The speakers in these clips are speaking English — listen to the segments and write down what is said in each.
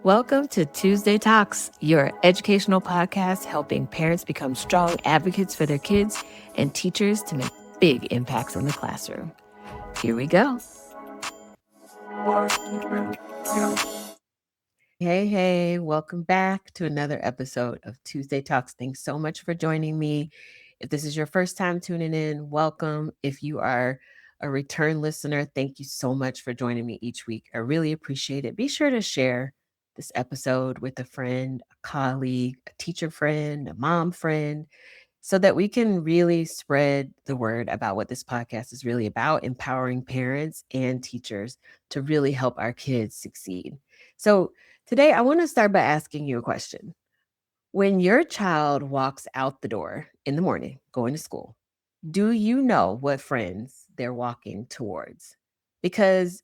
Welcome to Tuesday Talks, your educational podcast helping parents become strong advocates for their kids and teachers to make big impacts in the classroom. Here we go. Hey, welcome back to another episode of Tuesday Talks. Thanks so much for joining me. If this is your first time tuning in, welcome. If you are a return listener, thank you so much for joining me each week. I really appreciate it. Be sure to share this episode with a friend, a colleague, a teacher friend, a mom friend, so that we can really spread the word about what this podcast is really about, empowering parents and teachers to really help our kids succeed. So, today I want to start by asking you a question. When your child walks out the door in the morning going to school, do you know what friends they're walking towards? Because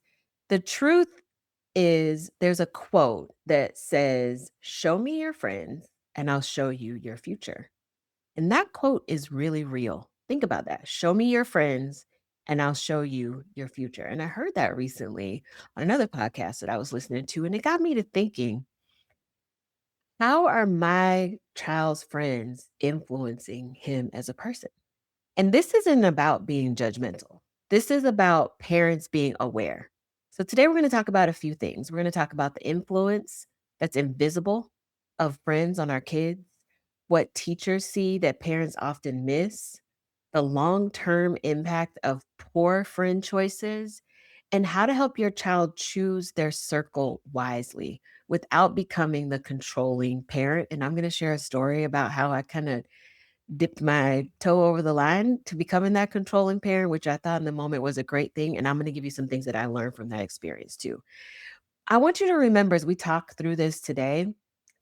the truth is, there's a quote that says, "Show me your friends and I'll show you your future." And that quote is really real. Think about that. Show me your friends and I'll show you your future. And I heard that recently on another podcast that I was listening to, and it got me to thinking, how are my child's friends influencing him as a person? And this isn't about being judgmental. This is about parents being aware. So today we're going to talk about a few things. We're going to talk about the influence that's invisible of friends on our kids, what teachers see that parents often miss, the long-term impact of poor friend choices, and how to help your child choose their circle wisely without becoming the controlling parent. And I'm going to share a story about how I kind of dipped my toe over the line to becoming that controlling parent, which I thought in the moment was a great thing. And I'm going to give you some things that I learned from that experience too. I want you to remember as we talk through this today,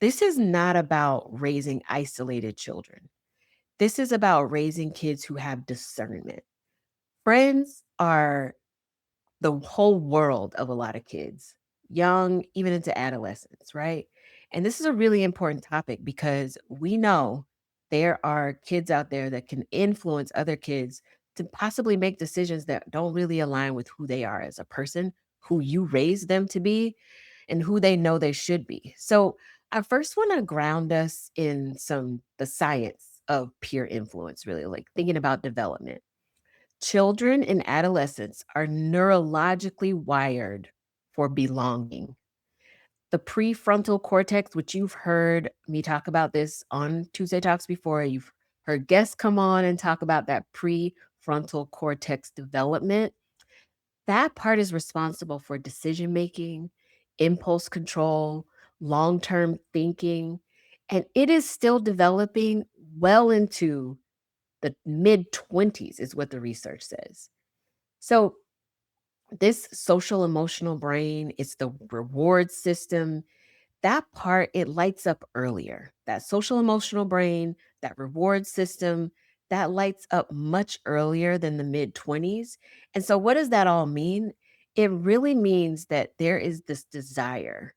this is not about raising isolated children. This is about raising kids who have discernment. Friends are the whole world of a lot of kids, young, even into adolescence, right? And this is a really important topic because we know there are kids out there that can influence other kids to possibly make decisions that don't really align with who they are as a person, who you raised them to be, and who they know they should be. So, I first want to ground us in the science of peer influence, really, like thinking about development. Children and adolescents are neurologically wired for belonging. The prefrontal cortex, which you've heard me talk about this on Tuesday Talks before, you've heard guests come on and talk about that prefrontal cortex development. That part is responsible for decision making, impulse control, long term thinking, and it is still developing well into the mid 20s, is what the research says. So, this social emotional brain, it's the reward system. That part, it lights up earlier. That social emotional brain, that reward system, that lights up much earlier than the mid 20s. And so, what does that all mean? It really means that there is this desire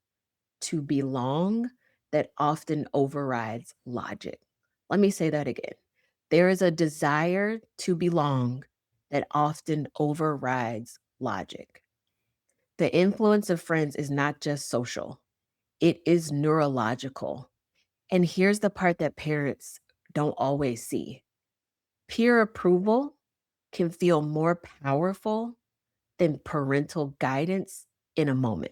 to belong that often overrides logic. Let me say that again. There is a desire to belong that often overrides logic. The influence of friends is not just social, it is neurological. And here's the part that parents don't always see: peer approval can feel more powerful than parental guidance in a moment.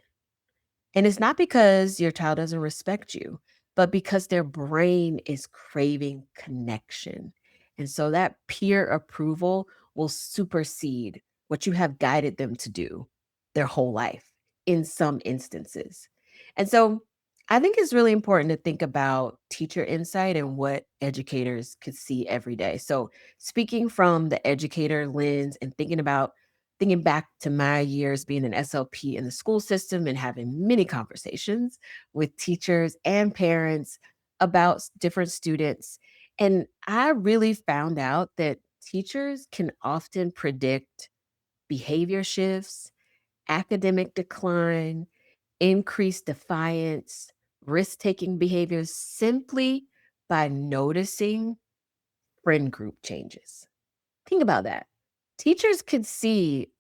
And it's not because your child doesn't respect you, but because their brain is craving connection. And so that peer approval will supersede what you have guided them to do their whole life in some instances. And so I think it's really important to think about teacher insight and what educators could see every day. So, speaking from the educator lens and thinking back to my years being an SLP in the school system and having many conversations with teachers and parents about different students. And I really found out that teachers can often predict behavior shifts, academic decline, increased defiance, risk taking behaviors simply by noticing friend group changes. Think about that. Teachers could see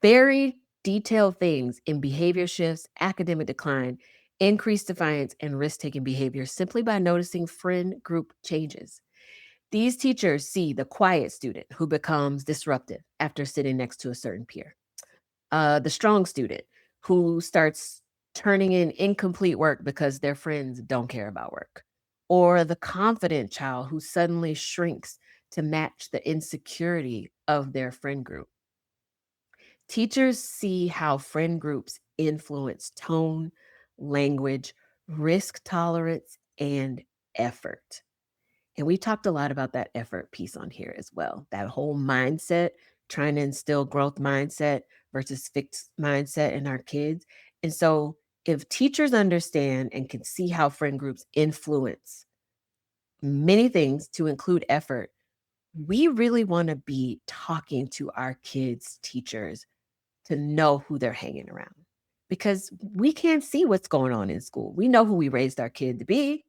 very detailed things in behavior shifts, academic decline, increase defiance, and risk taking behavior simply by noticing friend group changes. These teachers see the quiet student who becomes disruptive after sitting next to a certain peer, the strong student who starts turning in incomplete work because their friends don't care about work, or the confident child who suddenly shrinks to match the insecurity of their friend group. Teachers see how friend groups influence tone, language, risk tolerance, and effort. And we talked a lot about that effort piece on here as well. That whole mindset, trying to instill growth mindset versus fixed mindset in our kids. And so, if teachers understand and can see how friend groups influence many things to include effort, we really want to be talking to our kids' teachers to know who they're hanging around because we can't see what's going on in school. We know who we raised our kid to be,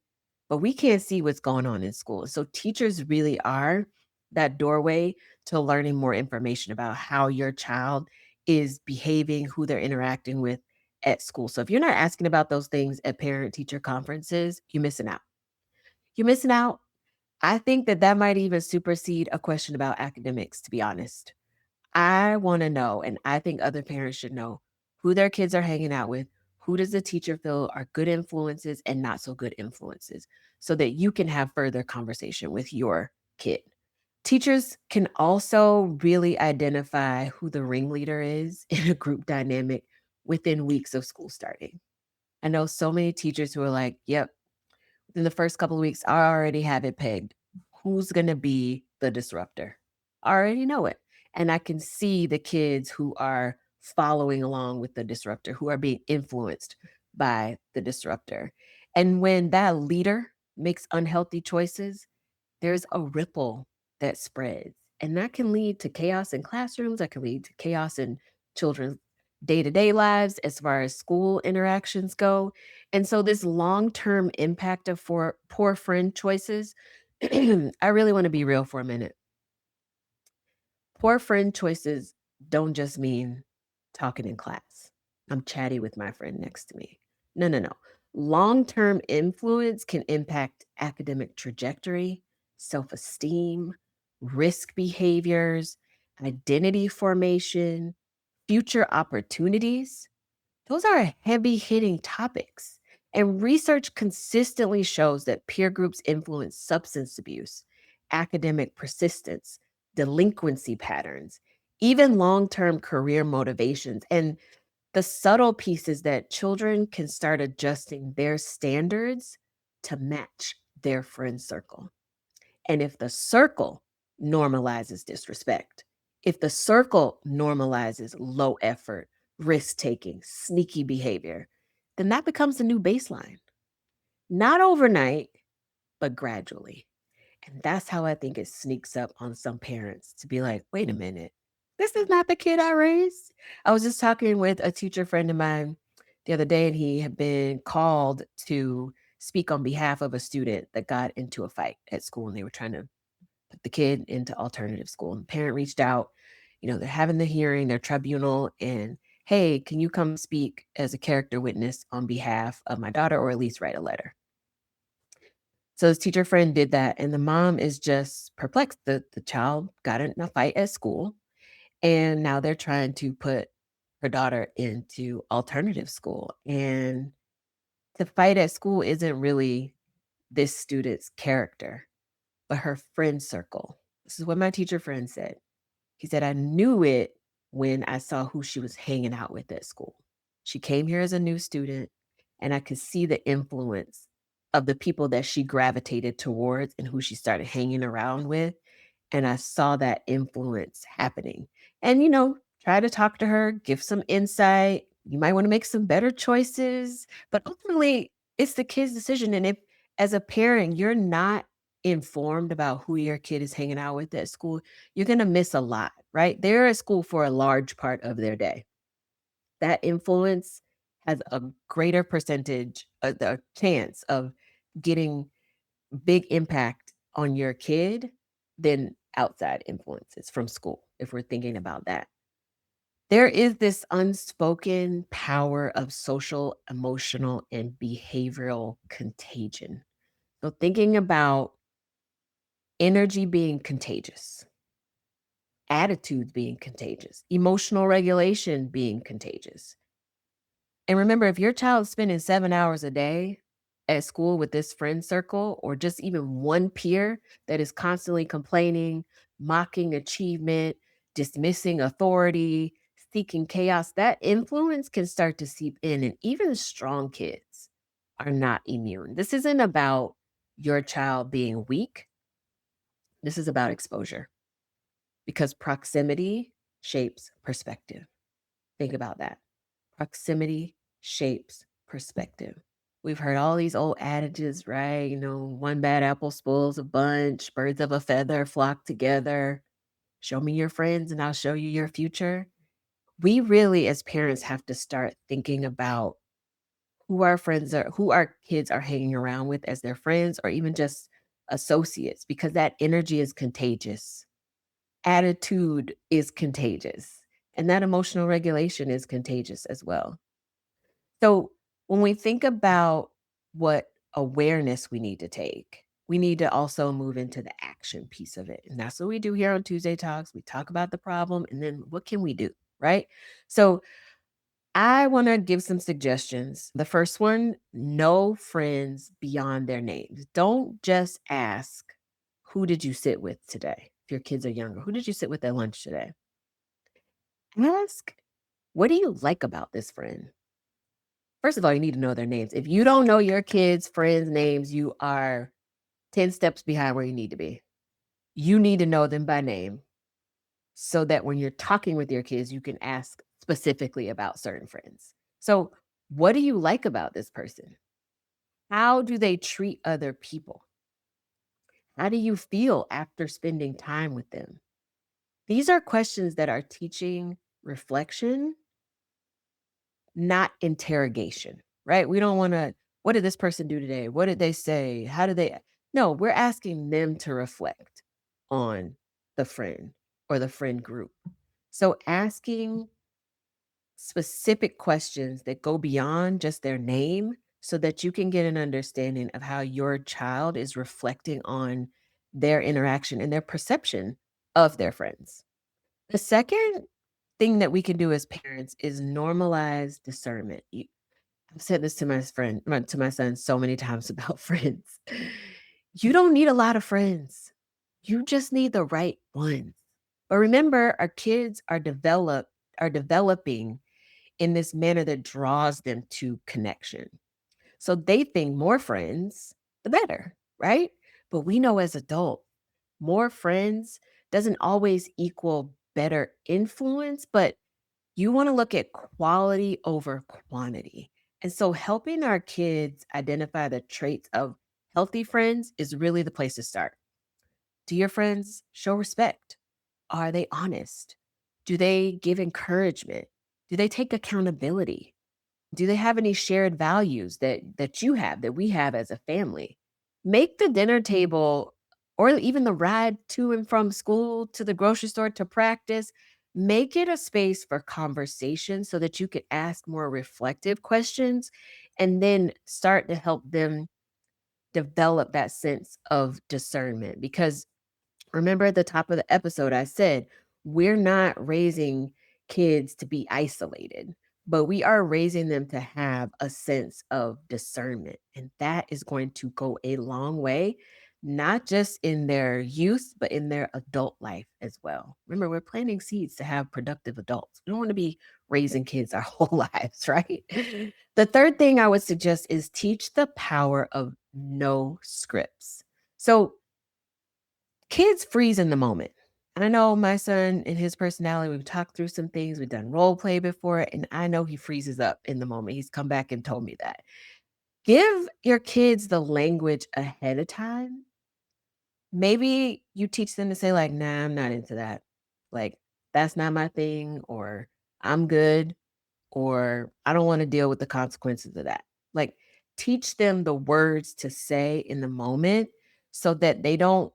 but we can't see what's going on in school. So teachers really are that doorway to learning more information about how your child is behaving, who they're interacting with at school. So if you're not asking about those things at parent teacher conferences, you're missing out. You're missing out. I think that that might even supersede a question about academics, to be honest. I wanna know, and I think other parents should know, who their kids are hanging out with, who does the teacher feel are good influences and not so good influences, so that you can have further conversation with your kid. Teachers can also really identify who the ringleader is in a group dynamic within weeks of school starting. I know so many teachers who are like, "Yep, in the first couple of weeks, I already have it pegged. Who's going to be the disruptor? I already know it. And I can see the kids who are following along with the disruptor, who are being influenced by the disruptor. And when that leader makes unhealthy choices, there's a ripple that spreads. And that can lead to chaos in classrooms, that can lead to chaos in children's day-to-day lives as far as school interactions go. And so this long-term impact of for poor friend choices, I really want to be real for a minute. Poor friend choices don't just mean talking in class. I'm chatty with my friend next to me. No, no, no. Long term influence can impact academic trajectory, self esteem, risk behaviors, identity formation, future opportunities. Those are heavy hitting topics. And research consistently shows that peer groups influence substance abuse, academic persistence, delinquency patterns, even long term career motivations. And the subtle piece is that children can start adjusting their standards to match their friend circle. And if the circle normalizes disrespect, if the circle normalizes low effort, risk taking, sneaky behavior, then that becomes the new baseline. Not overnight, but gradually. And that's how I think it sneaks up on some parents to be like, wait a minute, this is not the kid I raised. I was just talking with a teacher friend of mine the other day, and he had been called to speak on behalf of a student that got into a fight at school, and they were trying to put the kid into alternative school. And the parent reached out, they're having the hearing, their tribunal, and hey, can you come speak as a character witness on behalf of my daughter or at least write a letter? So his teacher friend did that, and the mom is just perplexed. The child got in a fight at school, and now they're trying to put her daughter into alternative school. And the fight at school isn't really this student's character, but her friend circle. This is what my teacher friend said. He said, I knew it when I saw who she was hanging out with at school. She came here as a new student, and I could see the influence of the people that she gravitated towards and who she started hanging around with. And I saw that influence happening. And, try to talk to her, give some insight. You might want to make some better choices. But ultimately, it's the kid's decision. And if, as a parent, you're not informed about who your kid is hanging out with at school, you're going to miss a lot, right? They're at school for a large part of their day. That influence has a greater percentage, the chance of getting big impact on your kid than outside influences from school, if we're thinking about that. There is this unspoken power of social, emotional, and behavioral contagion. So, thinking about energy being contagious, attitudes being contagious, emotional regulation being contagious. And remember, if your child's spending 7 hours a day at school with this friend circle, or just even one peer that is constantly complaining, mocking achievement, dismissing authority, seeking chaos, that influence can start to seep in. And even strong kids are not immune. This isn't about your child being weak, this is about exposure because proximity shapes perspective. Think about that. Proximity shapes perspective. We've heard all these old adages, right? One bad apple spoils a bunch, birds of a feather flock together. Show me your friends and I'll show you your future. We really, as parents, have to start thinking about who our friends are, who our kids are hanging around with as their friends or even just associates, because that energy is contagious. Attitude is contagious, and that emotional regulation is contagious as well. So when we think about what awareness we need to take, we need to also move into the action piece of it. And that's what we do here on Tuesday Talks. We talk about the problem and then what can we do? Right. So I want to give some suggestions. The first one, know friends beyond their names. Don't just ask, who did you sit with today? If your kids are younger, who did you sit with at lunch today? Ask, what do you like about this friend? First of all, you need to know their names. If you don't know your kids' friends' names, you are 10 steps behind where you need to be. You need to know them by name so that when you're talking with your kids, you can ask specifically about certain friends. So, what do you like about this person? How do they treat other people? How do you feel after spending time with them? These are questions that are teaching reflection, not interrogation, right? We don't want to, what did this person do today? What did they say? How did they? No, we're asking them to reflect on the friend or the friend group. So asking specific questions that go beyond just their name so that you can get an understanding of how your child is reflecting on their interaction and their perception of their friends. The second thing that we can do as parents is normalize discernment. I've said this to to my son so many times about friends. You don't need a lot of friends. You just need the right ones. But remember, our kids are developing in this manner that draws them to connection. So they think more friends, the better, right? But we know as adults, more friends doesn't always equal better influence, but you want to look at quality over quantity. And so helping our kids identify the traits of healthy friends is really the place to start. Do your friends show respect? Are they honest? Do they give encouragement? Do they take accountability? Do they have any shared values that you have, that we have as a family? Make the dinner table or even the ride to and from school to the grocery store to practice, make it a space for conversation so that you could ask more reflective questions and then start to help them develop that sense of discernment. Because remember at the top of the episode, I said, we're not raising kids to be isolated, but we are raising them to have a sense of discernment. And that is going to go a long way, not just in their youth, but in their adult life as well. Remember, we're planting seeds to have productive adults. We don't want to be raising kids our whole lives, right? The third thing I would suggest is teach the power of no scripts. So, kids freeze in the moment. I know my son and his personality, we've talked through some things, we've done role play before, and I know he freezes up in the moment. He's come back and told me that. Give your kids the language ahead of time. Maybe you teach them to say, like, nah, I'm not into that. Like, that's not my thing, or I'm good, or I don't want to deal with the consequences of that. Like, teach them the words to say in the moment so that they don't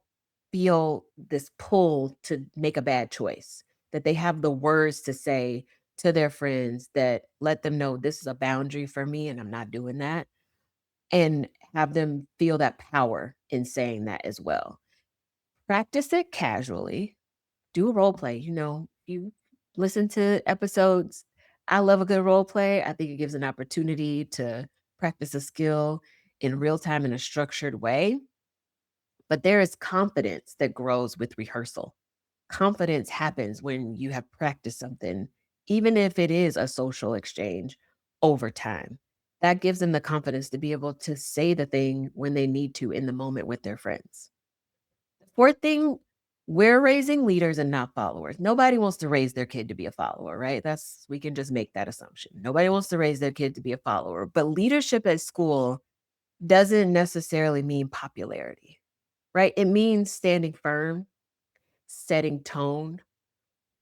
feel this pull to make a bad choice, that they have the words to say to their friends that let them know this is a boundary for me and I'm not doing that, and have them feel that power in saying that as well. Practice it casually. Do a role play. You listen to episodes. I love a good role play. I think it gives an opportunity to practice a skill in real time in a structured way. But there is confidence that grows with rehearsal. Confidence happens when you have practiced something, even if it is a social exchange over time. That gives them the confidence to be able to say the thing when they need to in the moment with their friends. Fourth thing, we're raising leaders and not followers. Nobody wants to raise their kid to be a follower, right? We can just make that assumption. Nobody wants to raise their kid to be a follower, but leadership at school doesn't necessarily mean popularity, right? It means standing firm, setting tone,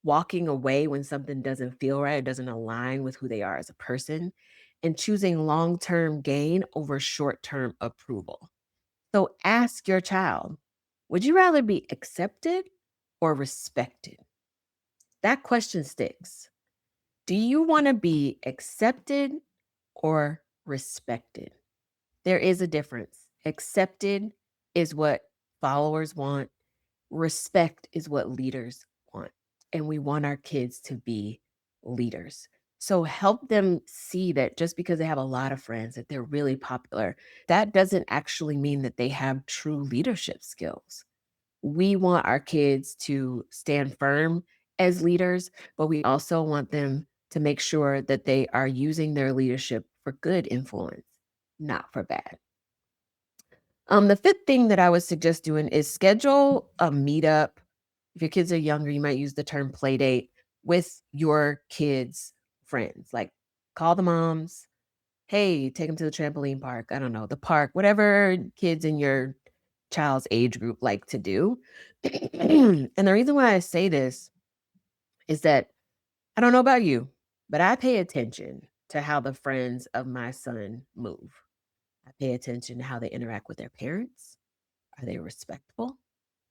walking away when something doesn't feel right, it doesn't align with who they are as a person, and choosing long-term gain over short-term approval. So ask your child, would you rather be accepted or respected? That question sticks. Do you want to be accepted or respected? There is a difference. Accepted is what followers want, respect is what leaders want. And we want our kids to be leaders. So help them see that just because they have a lot of friends, that they're really popular, that doesn't actually mean that they have true leadership skills. We want our kids to stand firm as leaders, but we also want them to make sure that they are using their leadership for good influence, not for bad. The fifth thing that I would suggest doing is schedule a meetup. If your kids are younger, you might use the term play date with your kids' friends. Like call the moms, hey, take them to the trampoline park. I don't know, the park, whatever kids in your child's age group like to do. And the reason why I say this is that I don't know about you, but I pay attention to how the friends of my son move. I pay attention to how they interact with their parents. Are they respectful?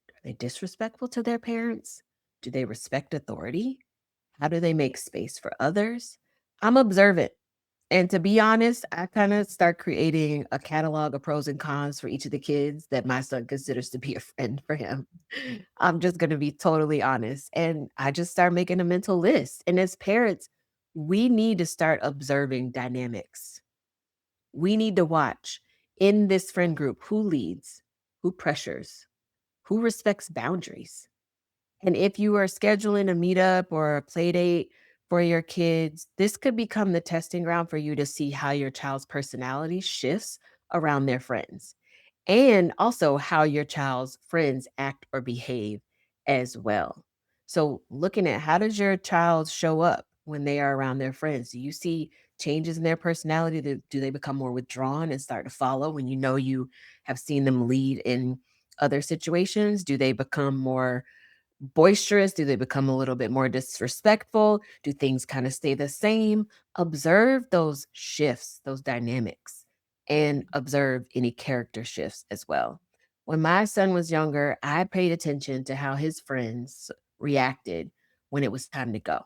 Are they disrespectful to their parents? Do they respect authority? How do they make space for others? I'm observant. And to be honest, I kind of start creating a catalog of pros and cons for each of the kids that my son considers to be a friend for him. I'm just going to be totally honest. And I just start making a mental list. And as parents, we need to start observing dynamics. We need to watch in this friend group who leads, who pressures, who respects boundaries. And if you are scheduling a meetup or a play date for your kids, this could become the testing ground for you to see how your child's personality shifts around their friends, and also how your child's friends act or behave as well. So, looking at how does your child show up when they are around their friends? Do you see changes in their personality? Do they become more withdrawn and start to follow when you know you have seen them lead in other situations? Do they become more boisterous? Do they become a little bit more disrespectful? Do things kind of stay the same? Observe those shifts, those dynamics, and observe any character shifts as well. When my son was younger, I paid attention to how his friends reacted when it was time to go.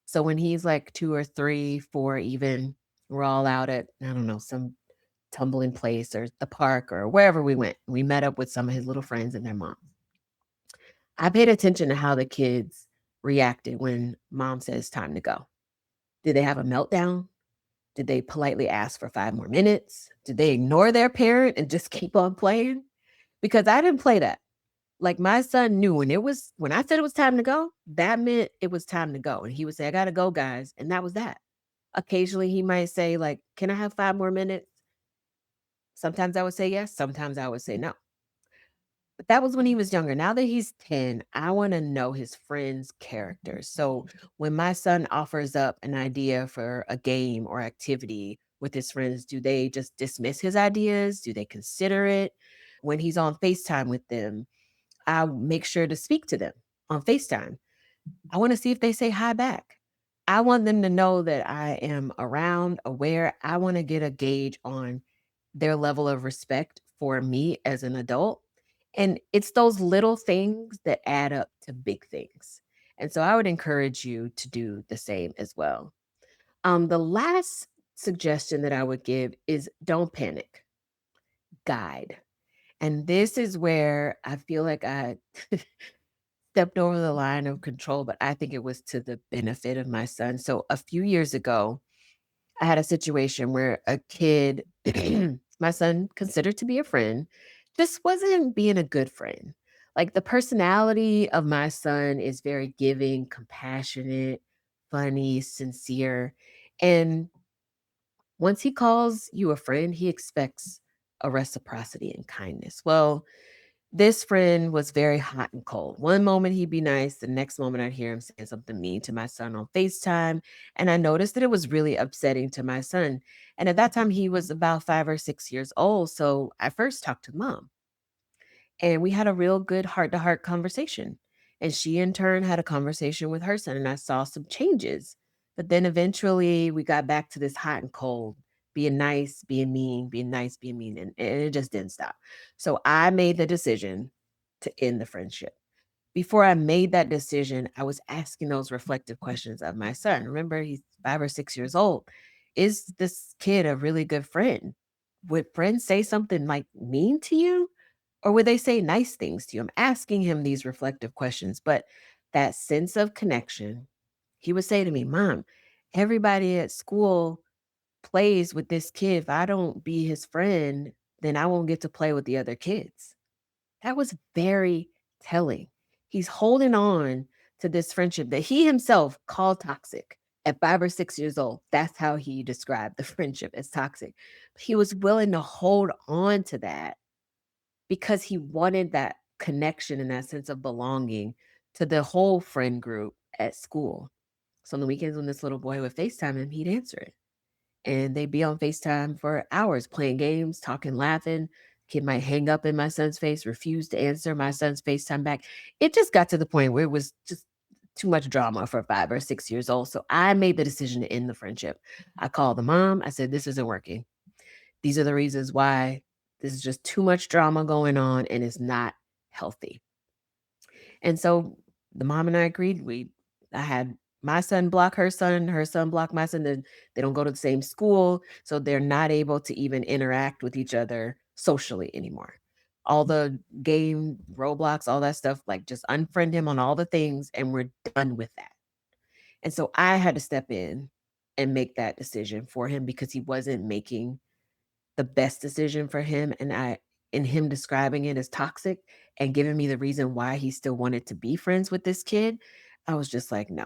So when he's like two or three, four, even, we're all out at, I don't know, some tumbling place or the park or wherever we went. We met up with some of his little friends and their mom. I paid attention to how the kids reacted when mom says time to go. Did they have a meltdown? Did they politely ask for 5 more minutes? Did they ignore their parent and just keep on playing? Because I didn't play that. Like my son knew when I said it was time to go, that meant it was time to go. And he would say, I gotta go, guys. And that was that. Occasionally he might say, like, can I have 5 more minutes? Sometimes I would say yes, sometimes I would say no. But that was when he was younger. Now that he's 10, I wanna know his friends' characters. So, when my son offers up an idea for a game or activity with his friends, do they just dismiss his ideas? Do they consider it? When he's on FaceTime with them, I'll make sure to speak to them on FaceTime. I wanna see if they say hi back. I want them to know that I am around, aware. I wanna get a gauge on their level of respect for me as an adult. And it's those little things that add up to big things. And so I would encourage you to do the same as well. The last suggestion that I would give is don't panic, guide. And this is where I feel like I stepped over the line of control, but I think it was to the benefit of my son. So a few years ago, I had a situation where a kid, my son considered to be a friend, just wasn't being a good friend. Like the personality of my son is very giving, compassionate, funny, sincere. And once he calls you a friend, he expects a reciprocity and kindness. Well, this friend was very hot and cold. One moment he'd be nice, the next moment I'd hear him saying something mean to my son on FaceTime. And I noticed that it was really upsetting to my son. And at that time, he was about 5 or 6 years old. So I first talked to mom and we had a real good heart to heart conversation. And she, in turn, had a conversation with her son, and I saw some changes. But then eventually we got back to this hot and cold, being nice, being mean, being nice, being mean. And it just didn't stop. So I made the decision to end the friendship. Before I made that decision, I was asking those reflective questions of my son. Remember, he's 5 or 6 years old. Is this kid a really good friend? Would friends say something like mean to you? Or would they say nice things to you? I'm asking him these reflective questions, but that sense of connection, he would say to me, Mom, everybody at school plays with this kid. If I don't be his friend, then I won't get to play with the other kids. That was very telling. He's holding on to this friendship that he himself called toxic at 5 or 6 years old. That's how he described the friendship as toxic. He was willing to hold on to that because he wanted that connection and that sense of belonging to the whole friend group at school. So on the weekends when this little boy would FaceTime him, he'd answer it. And they'd be on FaceTime for hours playing games, talking, laughing. Kid might hang up in my son's face, refuse to answer my son's FaceTime back. It just got to the point where it was just too much drama for 5 or 6 years old. So I made the decision to end the friendship. I called the mom. I said, this isn't working. These are the reasons why. This is just too much drama going on and it's not healthy. And so the mom and I agreed. I had my son block her son block my son. Then they don't go to the same school, so they're not able to even interact with each other socially anymore. All the game, Roblox, all that stuff, like just unfriend him on all the things, and we're done with that. And so I had to step in and make that decision for him because he wasn't making the best decision for him, and in him describing it as toxic and giving me the reason why he still wanted to be friends with this kid, I was just like, "No,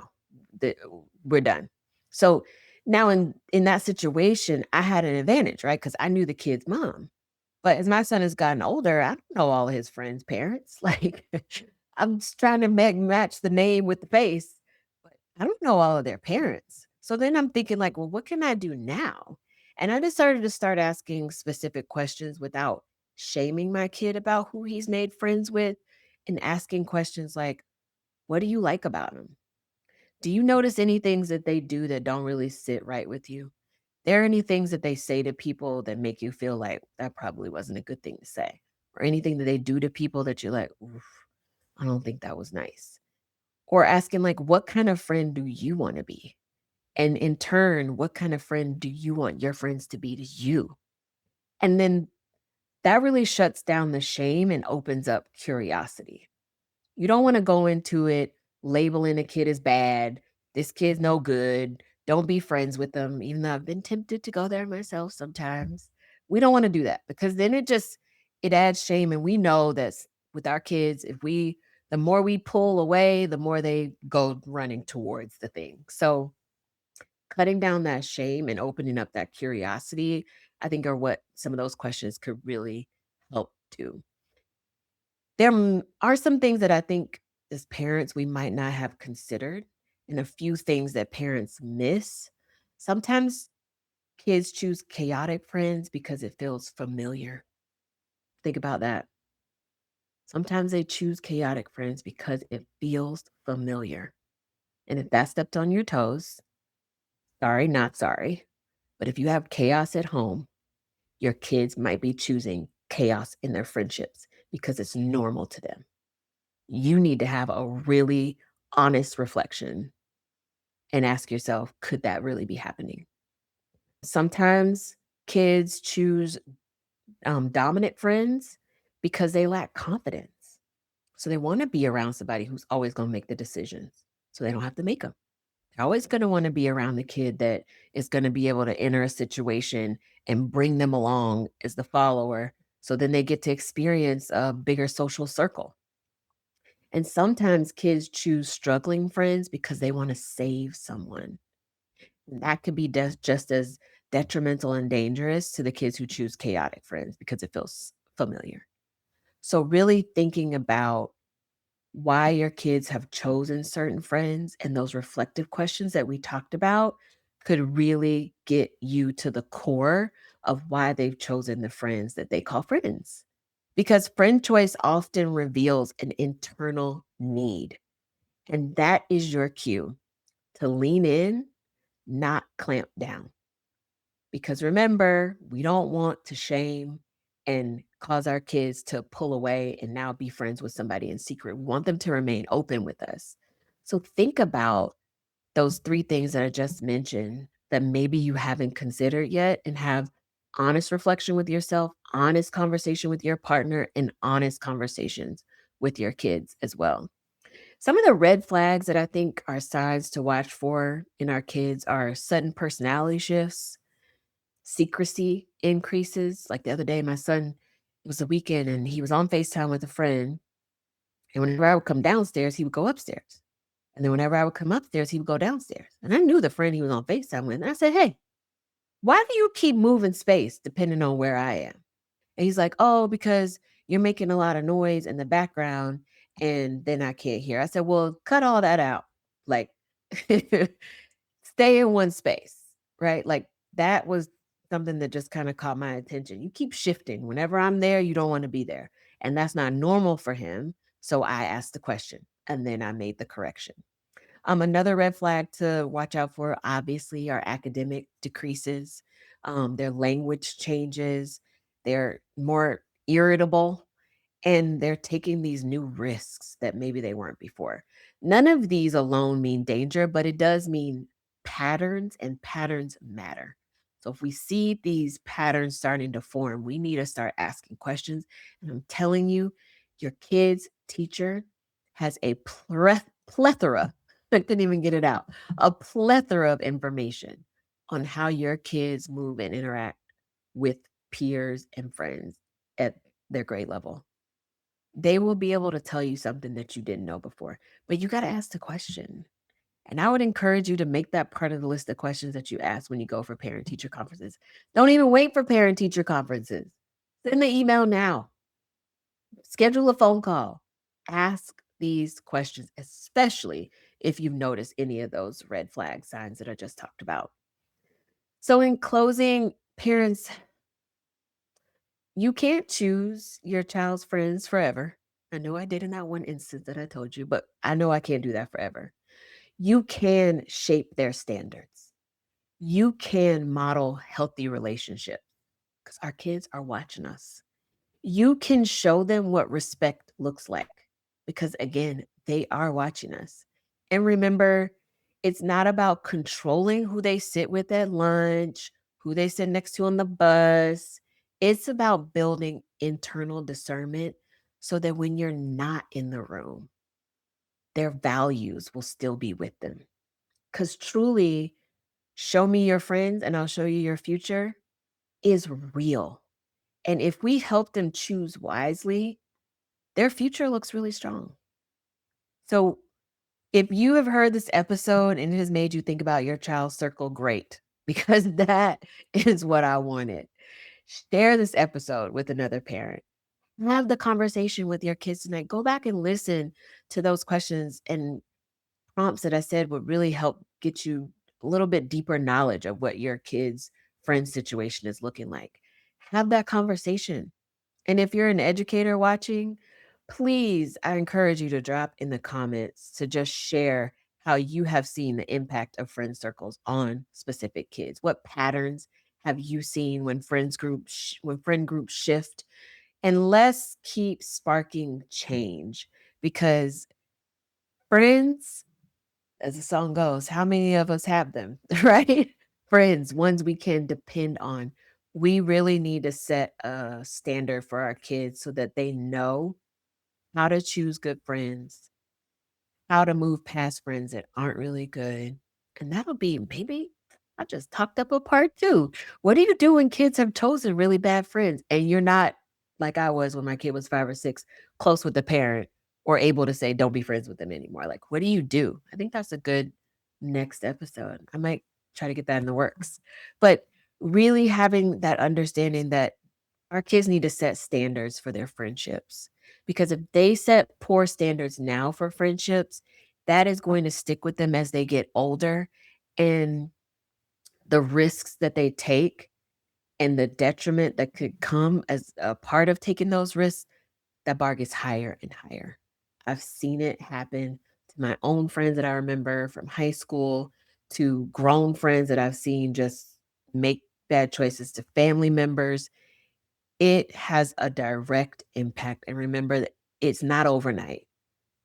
the we're done." So, now in that situation, I had an advantage, right? Because I knew the kid's mom. But as my son has gotten older, I don't know all of his friends' parents. Like, I'm just trying to match the name with the face, but I don't know all of their parents. So then I'm thinking, like, well, what can I do now? And I decided to start asking specific questions without shaming my kid about who he's made friends with and asking questions like, what do you like about him? Do you notice any things that they do that don't really sit right with you? There are any things that they say to people that make you feel like that probably wasn't a good thing to say? Or anything that they do to people that you're like, "Oof, I don't think that was nice." Or asking like, "What kind of friend do you wanna be?" And in turn, what kind of friend do you want your friends to be to you? And then that really shuts down the shame and opens up curiosity. You don't wanna go into it labeling a kid as bad, "This kid's no good, don't be friends with them," even though I've been tempted to go there myself sometimes. We don't wanna do that because then it adds shame, and we know that with our kids, if we the more we pull away, the more they go running towards the thing. So, cutting down that shame and opening up that curiosity, I think are what some of those questions could really help do. Are some things that I think as parents we might not have considered, and a few things that parents miss. Sometimes kids choose chaotic friends because it feels familiar. Think about that. Sometimes they choose chaotic friends because it feels familiar. And if that stepped on your toes, sorry, not sorry. But if you have chaos at home, your kids might be choosing chaos in their friendships because it's normal to them. You need to have a really honest reflection and ask yourself, could that really be happening? Sometimes kids choose dominant friends because they lack confidence. So they want to be around somebody who's always going to make the decisions so they don't have to make them. They're always going to want to be around the kid that is going to be able to enter a situation and bring them along as the follower. So then they get to experience a bigger social circle. And sometimes kids choose struggling friends because they want to save someone. That could be just as detrimental and dangerous to the kids who choose chaotic friends because it feels familiar. So, really thinking about why your kids have chosen certain friends and those reflective questions that we talked about could really get you to the core of why they've chosen the friends that they call friends. Because friend choice often reveals an internal need, and that is your cue to lean in, not clamp down. Because remember, we don't want to shame and cause our kids to pull away and now be friends with somebody in secret. We want them to remain open with us. So think about those three things that I just mentioned that maybe you haven't considered yet and have honest reflection with yourself, honest conversation with your partner, and honest conversations with your kids as well. Some of the red flags that I think are signs to watch for in our kids are sudden personality shifts, secrecy increases. Like the other day, my son, it was a weekend and he was on FaceTime with a friend. And whenever I would come downstairs, he would go upstairs. And then whenever I would come upstairs, he would go downstairs. And I knew the friend he was on FaceTime with. And I said, hey, why do you keep moving space depending on where I am? And he's like, oh, because you're making a lot of noise in the background and then I can't hear. I said, well, cut all that out. Like, stay in one space, right? Like that was something that just kind of caught my attention. You keep shifting. Whenever I'm there, you don't want to be there. And that's not normal for him. So I asked the question and then I made the correction. Another red flag to watch out for, obviously, our academic decreases, their language changes, they're more irritable, and they're taking these new risks that maybe they weren't before. None of these alone mean danger, but it does mean patterns, and patterns matter. So if we see these patterns starting to form, we need to start asking questions. And I'm telling you, your kid's teacher has a plethora, I couldn't even get it out, a plethora of information on how your kids move and interact with peers and friends at their grade level. They will be able to tell you something that you didn't know before, but you got to ask the question. And I would encourage you to make that part of the list of questions that you ask when you go for parent teacher conferences. Don't even wait for parent teacher conferences. Send the email now. Schedule a phone call. Ask these questions, especially if you've noticed any of those red flag signs that I just talked about. So, in closing, parents, you can't choose your child's friends forever. I know I did in that one instance that I told you, but I know I can't do that forever. You can shape their standards. You can model healthy relationships because our kids are watching us. You can show them what respect looks like because, again, they are watching us. And remember, it's not about controlling who they sit with at lunch, who they sit next to on the bus. It's about building internal discernment so that when you're not in the room, their values will still be with them. Because truly, show me your friends and I'll show you your future is real. And if we help them choose wisely, their future looks really strong. So if you have heard this episode and it has made you think about your child's circle, great, because that is what I wanted. Share this episode with another parent. Have the conversation with your kids tonight. Go back and listen to those questions and prompts that I said would really help get you a little bit deeper knowledge of what your kids' friend situation is looking like. Have that conversation. And if you're an educator watching, please, I encourage you to drop in the comments to just share how you have seen the impact of friend circles on specific kids. What patterns have you seen when when friend groups shift? And let's keep sparking change because Friends, as the song goes, how many of us have them, right? Friends, ones we can depend on. We really need to set a standard for our kids so that they know how to choose good friends, how to move past friends that aren't really good. And that'll be maybe I just talked up a part two. What do you do when kids have chosen really bad friends and you're not like I was when my kid was 5 or 6, close with the parent or able to say, don't be friends with them anymore? Like, what do you do? I think that's a good next episode. I might try to get that in the works. But really having that understanding that our kids need to set standards for their friendships because if they set poor standards now for friendships, that is going to stick with them as they get older. And the risks that they take and the detriment that could come as a part of taking those risks, that bar gets higher and higher. I've seen it happen to my own friends that I remember from high school, to grown friends that I've seen just make bad choices, to family members. It has a direct impact, and remember that it's not overnight,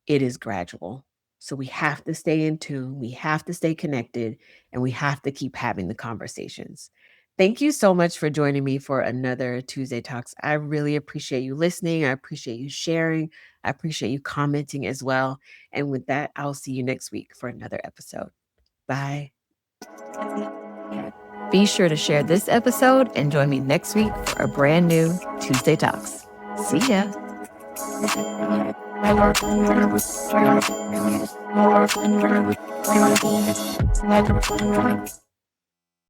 it is gradual. So we have to stay in tune, we have to stay connected, and we have to keep having the conversations. Thank you so much for joining me for another Tuesday Talks. I really appreciate you listening, I appreciate you sharing, I appreciate you commenting as well, and with that, I'll see you next week for another episode. Bye. Be sure to share this episode and join me next week for a brand new Tuesday Talks. See ya.